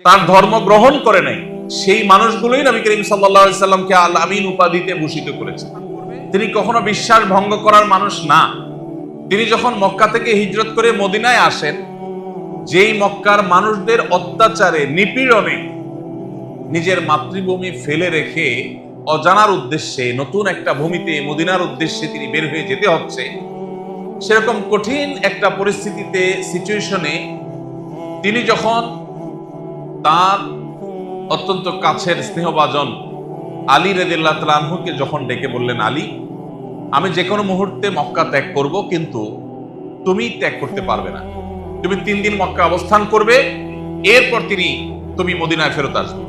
তার ধর্ম গ্রহণ করে নাই, সেই মানুষগুলোই নবী করিম সাল্লাল্লাহু আলাইহি সাল্লামকে আল আমিন উপাধিতে ভূষিত করেছেন। তিনি কখনো বিশ্বাস ভঙ্গ করার মানুষ না। তিনি যখন মক্কা থেকে হিজরত করে মদিনায় আসেন, যেই মক্কার মানুষদের অত্যাচারে নিপীড়নে নিজের মাতৃভূমি ফেলে রেখে অজানার উদ্দেশ্যে নতুন একটা ভূমিতে মদিনার উদ্দেশ্যে তিনি বের হয়ে যেতে হচ্ছে, সেরকম কঠিন একটা পরিস্থিতিতে সিচুয়েশনে তিনি যখন তার অত্যন্ত কাছের স্নেহভাজন আলী রাদিয়াল্লাহু তাআলা আনহুকে যখন ডেকে বললেন, আলী, আমি যে কোনো মুহূর্তে মক্কা ত্যাগ করব, কিন্তু তুমি ত্যাগ করতে পারবে না। তুমি 3 দিন মক্কা অবস্থান করবে, এরপর তুমি মদিনায় ফেরত আসবে।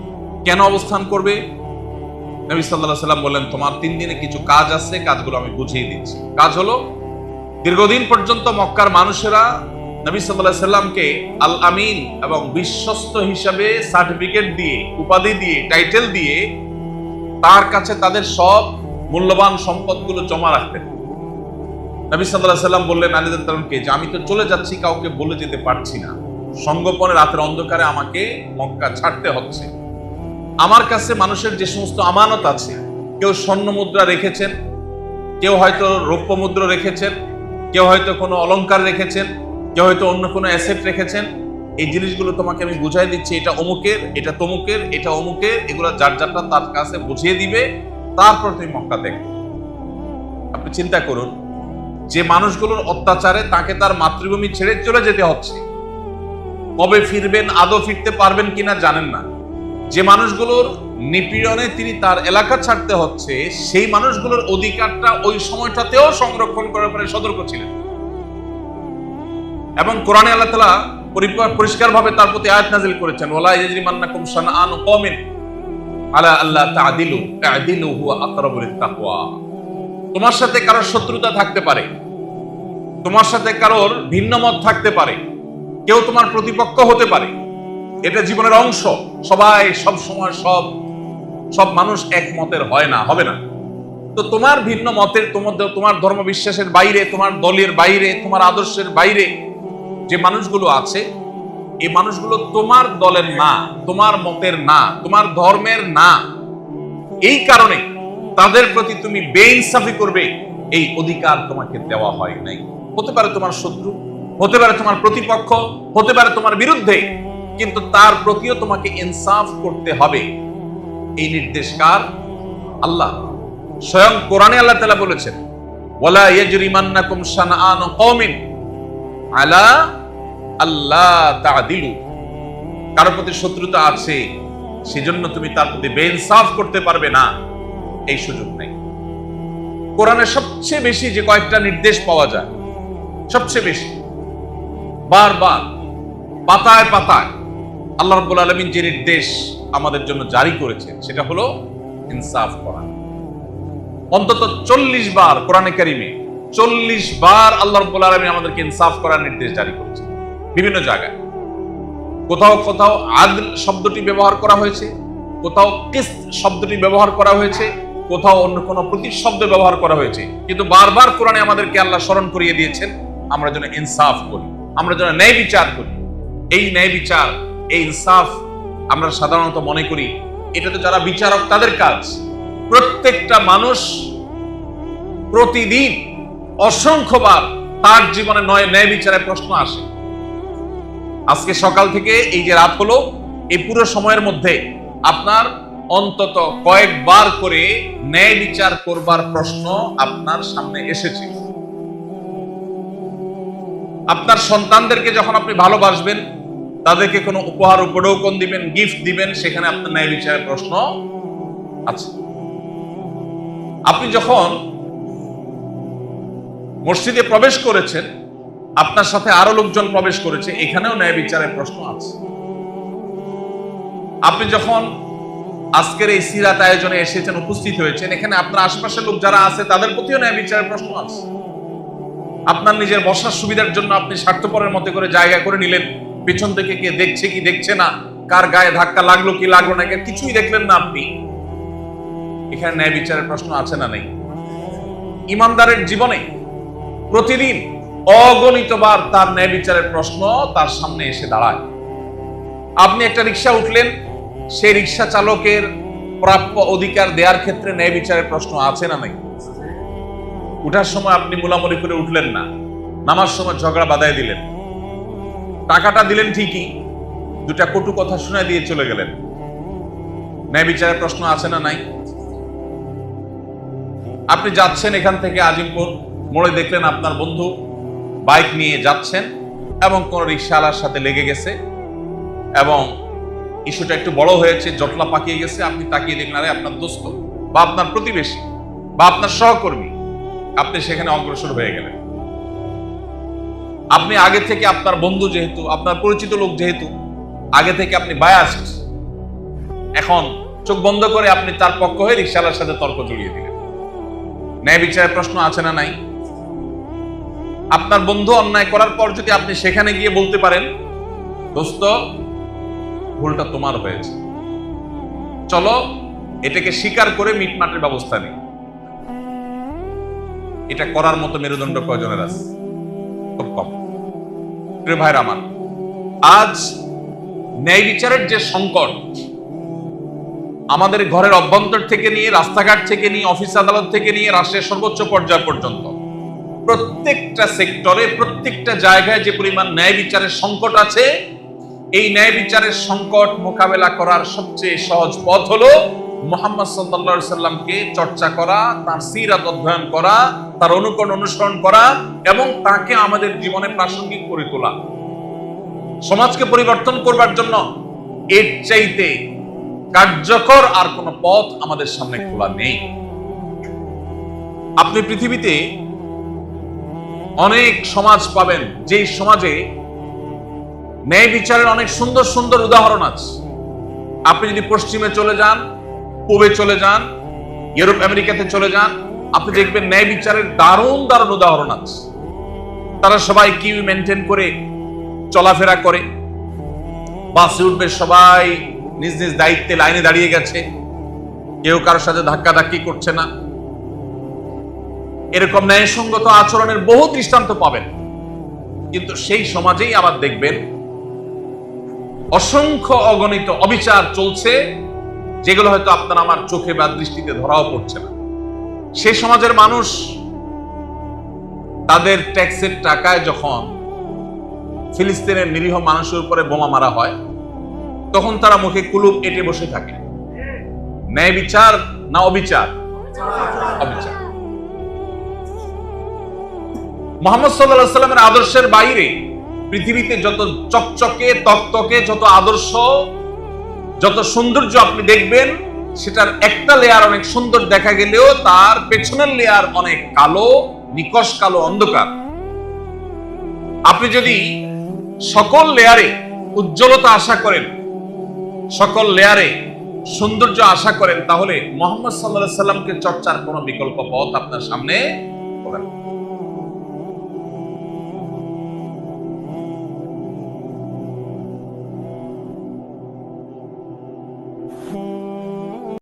কেন অবস্থান করবে? নবী সাল্লাল্লাহু আলাইহি সাল্লাম বললেন, তোমার 3 দিনে কিছু কাজ আছে, কাজগুলো আমি বুঝিয়ে দিচ্ছি। কাজ হলো, দীর্ঘদিন পর্যন্ত মক্কার মানুষেরা নবী সাল্লাল্লাহু আলাইহি সাল্লামকে আল আমিন এবং বিশ্বস্ত হিসাবে সার্টিফিকেট দিয়ে, উপাধি দিয়ে, টাইটেল দিয়ে তার কাছে তাদের সব মূল্যবান সম্পদগুলো জমা রাখতেন। নবী সাল্লাল্লাহু আলাইহি সাল্লাম বললেন আলী রাদিয়াল্লাহু তাআলাকে যে আমি তো চলে যাচ্ছি, কাউকে বলে যেতে পারছি না, সঙ্গোপনে রাতের অন্ধকারে আমাকে মক্কা ছাড়তে হচ্ছে। আমার কাছে মানুষের যে সমস্ত আমানত আছে, কেউ স্বর্ণ মুদ্রা রেখেছেন, কেউ হয়তো রৌপ্য মুদ্রা রেখেছেন, কেউ হয়তো কোনো অলংকার রেখেছেন, কেউ হয়তো অন্য কোনো অ্যাসেট রেখেছেন। এই জিনিসগুলো তোমাকে আমি বুঝাই দিচ্ছি, এটা অমুকের, এটা তমুকের, এটা অমুকের, এগুলো যার যারটা তার কাছে বুঝিয়ে দিবে, তারপর তুমি মক্কা ত্যাগ করবে। আপনি চিন্তা করুন, যে মানুষগুলোর অত্যাচারে তাকে তার মাতৃভূমি ছেড়ে চলে যেতে হচ্ছে, কবে ফিরবেন, আদৌ ফিরতে পারবেন কিনা জানেন না। যে মানুষগুলোর নিপীড়নে তিনি তার এলাকা ছাড়তে হচ্ছে, সেই মানুষগুলোর অধিকারটা ওই সময়টাতেও সংরক্ষণ করার পরে সতর্ক ছিলেন। এবং কোরআনে আল্লাহ তাআলা পরিষ্কারভাবে তার প্রতি আয়াত নাযিল করেছেন, ওয়ালা ইয়াজরিমান্নাকুম শানআনু কওমিন আলা আল্লা তা'দিলু তা'দিলু হুয়া আকরাবু লিত-তাকওয়া। তোমার সাথে কারোর শত্রুতা থাকতে পারে, তোমার সাথে কারোর ভিন্ন মত থাকতে পারে, কেউ তোমার প্রতিপক্ষ হতে পারে, এটা জীবনের অংশ। সবাই সব সময় সব মানুষ এক মতের হয় না, হবে না। তো তোমার ভিন্ন মতের, তোমার ধর্ম বিশ্বাসের বাইরে, তোমার দলের বাইরে, তোমার আদর্শের বাইরে যে মানুষগুলো আছে, এই মানুষগুলো তোমার দলের না, তোমার মতের না, তোমার ধর্মের না। এই কারণে তাদের প্রতি তুমি বেইনসাফি করবে, এই অধিকার তোমাকে দেওয়া হয় নাই। হতে পারে তোমার শত্রু, হতে পারে তোমার প্রতিপক্ষ, হতে পারে তোমার বিরুদ্ধে, কিন্তু তার প্রতিও তোমাকে ইনসাফ করতে হবে। এই নির্দেশ কার? আল্লাহ। স্বয়ং কোরআনে আল্লাহ তাআলা বলেছেন, ওয়ালা ইয়াজরিমান্নাকুম শানআনু কওমিন আলা আল্লা তা'দিলু। কারোর প্রতি শত্রুতা আছে, সেজন্য তুমি তার প্রতি বেইনসাফ করতে পারবে না, এই সুযোগ নেই। কোরআনে সবচেয়ে বেশি যে কয়েকটা নির্দেশ পাওয়া যায়, সবচেয়ে বেশি বারবার পাতায় পাতায় আল্লাহ রাব্বুল আলামিন যে নির্দেশ আমাদের জন্য জারি করেছেন, সেটা হলো ইনসাফ করা। অন্তত 40 বার কোরআনে কারিমে 40 বার আল্লাহ রাব্বুল আলামিন আমাদেরকে ইনসাফ করার নির্দেশ জারি করেছেন। বিভিন্ন জায়গায় কোথাও কোথাও আদল শব্দটি ব্যবহার করা হয়েছে, কোথাও কিসত শব্দটি ব্যবহার করা হয়েছে, কোথাও অন্য কোনো প্রতিশব্দ ব্যবহার করা হয়েছে, কিন্তু বারবার কোরআনে আমাদেরকে আল্লাহ স্মরণ করিয়ে দিয়েছেন আমরা যেন ইনসাফ করি, আমরা যেন ন্যায় বিচার করি। এই ন্যায় বিচার, এই ইনসাফ আমরা সাধারণত মনে করি এটা তো যারা বিচারক তাদের কাজ। প্রত্যেকটা মানুষ প্রতিদিন অসংখ্যবার তার জীবনে ন্যায় বিচারের প্রশ্ন আসে। আজকে সকাল থেকে এই যে রাত হলো, এই পুরো সময়ের মধ্যে আপনার অন্তত কয়েকবার করে ন্যায় বিচার করবার প্রশ্ন আপনার সামনে এসেছে। আপনার সন্তানদেরকে যখন আপনি ভালোবাসবেন, তাদেরকে কোনো উপহার উপঢৌকন দিবেন, গিফট দিবেন, সেখানে আপনার ন্যায় বিচারের প্রশ্ন আছে। আপনি যখন মসজিদে প্রবেশ করেছেন, আপনার সাথে আরো লোকজন প্রবেশ করেছে, এখানেও ন্যায় বিচারের প্রশ্ন আছে। আপনি যখন আজকের এই সিরাত আয়োজনে এসেছেন, উপস্থিত হয়েছেন, এখানে আপনার আশেপাশের লোক যারা আছে তাদের প্রতিও ন্যায় বিচারের প্রশ্ন আছে। আপনার নিজের বসার সুবিধার জন্য আপনি স্বার্থপরের মতো করে জায়গা করে নিলেন, পেছন থেকে কে দেখছে কি দেখছে না, কার গায়ে ধাক্কা লাগলো কি লাগলো না, কিছুই দেখলেন না আপনি, এখানে ন্যায় বিচারের প্রশ্ন আছে না নেই? ইমানদারের জীবনে প্রতিদিন অগণিতবার তার ন্যায় বিচারের প্রশ্ন তার সামনে এসে দাঁড়ায়। আপনি একটা রিক্সা উঠলেন, সেই রিক্সা চালকের প্রাপ্য অধিকার দেওয়ার ক্ষেত্রে ন্যায় বিচারের প্রশ্ন আছে না নাই? উঠার সময় আপনি মুলামুলি করে উঠলেন না, নামার সময় ঝগড়া বাধায় দিলেন, টাকাটা দিলেন ঠিকই, দুটা কটু কথা শুনে দিয়ে চলে গেলেন, ন্যায় বিচারের প্রশ্ন আছে না নাই? আপনি যাচ্ছেন এখান থেকে আজিমপুর, মোড়ে দেখলেন আপনার বন্ধু বাইক নিয়ে যাচ্ছেন এবং কোন রিক্সাওয়ালার সাথে লেগে গেছে এবং ইস্যুটা একটু বড় হয়েছে, জটলা পাকিয়ে গেছে। আপনি তাকিয়ে দেখলেন আরে আপনার দোস্ত বা আপনার প্রতিবেশী বা আপনার সহকর্মী, আপনি সেখানে অগ্রসর হয়ে গেলেন। আপনি আগে থেকে আপনার বন্ধু যেহেতু, আপনার পরিচিত লোক যেহেতু, আগে থেকে আপনি বায়াসড, এখন চোখ বন্ধ করে আপনি তার পক্ষ হয়ে রিক্সাওয়ালার সাথে তর্ক জড়িয়ে দিলেন। ন্যায় বিচারের প্রশ্ন আছে না নাই? আপনার বন্ধু অন্যায় করার পর যদি আপনি সেখানে গিয়ে বলতে পারেন দোস্ত ভুলটা তোমার হয়েছে, চলো এটাকে স্বীকার করে মিটমাটের ব্যবস্থা নেই, এটা করার মতো মেরুদণ্ড কয়জনের আছে? খুব কম। প্রিয় ভাইরা আমার, আজ ন্যায় বিচারের যে সংকট আমাদের ঘরের অভ্যন্তর থেকে নিয়ে, রাস্তাঘাট থেকে নিয়ে, অফিস আদালত থেকে নিয়ে রাষ্ট্রের সর্বোচ্চ পর্যায় পর্যন্ত প্রত্যেকটা সেক্টরে, প্রত্যেকটা জায়গায় যে পরিমাণ ন্যায় বিচারের সংকট আছে, এই ন্যায় বিচারের সংকট মোকাবেলা করার সবচেয়ে সহজ পথ হলো মুহাম্মদ সাল্লাল্লাহু আলাইহি সাল্লামকে চর্চা করা, তার সিরাত অধ্যয়ন করা, তার অনুকরণ অনুসরণ করা এবং তাকে আমাদের জীবনে প্রাসঙ্গিক করে তোলা। সমাজকে পরিবর্তন করবার জন্য এর চাইতে কার্যকর আর কোন পথ আমাদের সামনে খোলা নেই। আপনি পৃথিবীতে অনেক সমাজ পাবেন যে সমাজে ন্যায় বিচারের অনেক সুন্দর সুন্দর উদাহরণ আছে। আপনি যদি পশ্চিমে চলে যান, পূবে চলে যান, ইউরোপ আমেরিকাতে চলে যান, আপনি দেখবেন ন্যায় বিচারের দারুণ দারুণ উদাহরণ আছে। তারা সবাই কিউ মেনটেন করে চলাফেরা করে, বাসে উঠবে সবাই নিজ নিজ দায়িত্বে লাইনে দাঁড়িয়ে গেছে, কেউ কারোর সাথে ধাক্কাধাক্কি করছে না। এরকম ন্যায়সঙ্গত আচরণের বহু দৃষ্টান্ত পাবেন। কিন্তু সেই সমাজেই আবার দেখবেন অসংখ্য অগণিত অবিচার চলছে, যেগুলো হয়তো আপনার আমার চোখে বা দৃষ্টিতে ধরাও পড়ছে না। সেই সমাজের মানুষ তাদের ট্যাক্সের টাকায় যখন ফিলিস্তিনের নিরীহ মানুষের উপরে বোমা মারা হয়, তখন তারা মুখে কুলুপ এঁটে বসে থাকে। ন্যায় বিচার না অবিচার? অবিচার। মুহাম্মদ সাল্লাল্লাহু আলাইহি সাল্লামের আদর্শের বাইরে পৃথিবীতে যত চকচকে তকতকে, যত আদর্শ, যত সৌন্দর্য আপনি দেখবেন, সেটার একটা লেয়ার অনেক সুন্দর দেখা গেলেও তার পেছনের লেয়ার অনেক কালো, নিকশ কালো, অন্ধকার। আপনি যদি সকল লেয়ারে উজ্জ্বলতা আশা করেন, সকল লেয়ারে সৌন্দর্য আশা করেন, তাহলে মুহাম্মদ সাল্লাল্লাহু আলাইহি সাল্লামকে চর্চার কোনো বিকল্প পথ আপনার সামনে হবে না।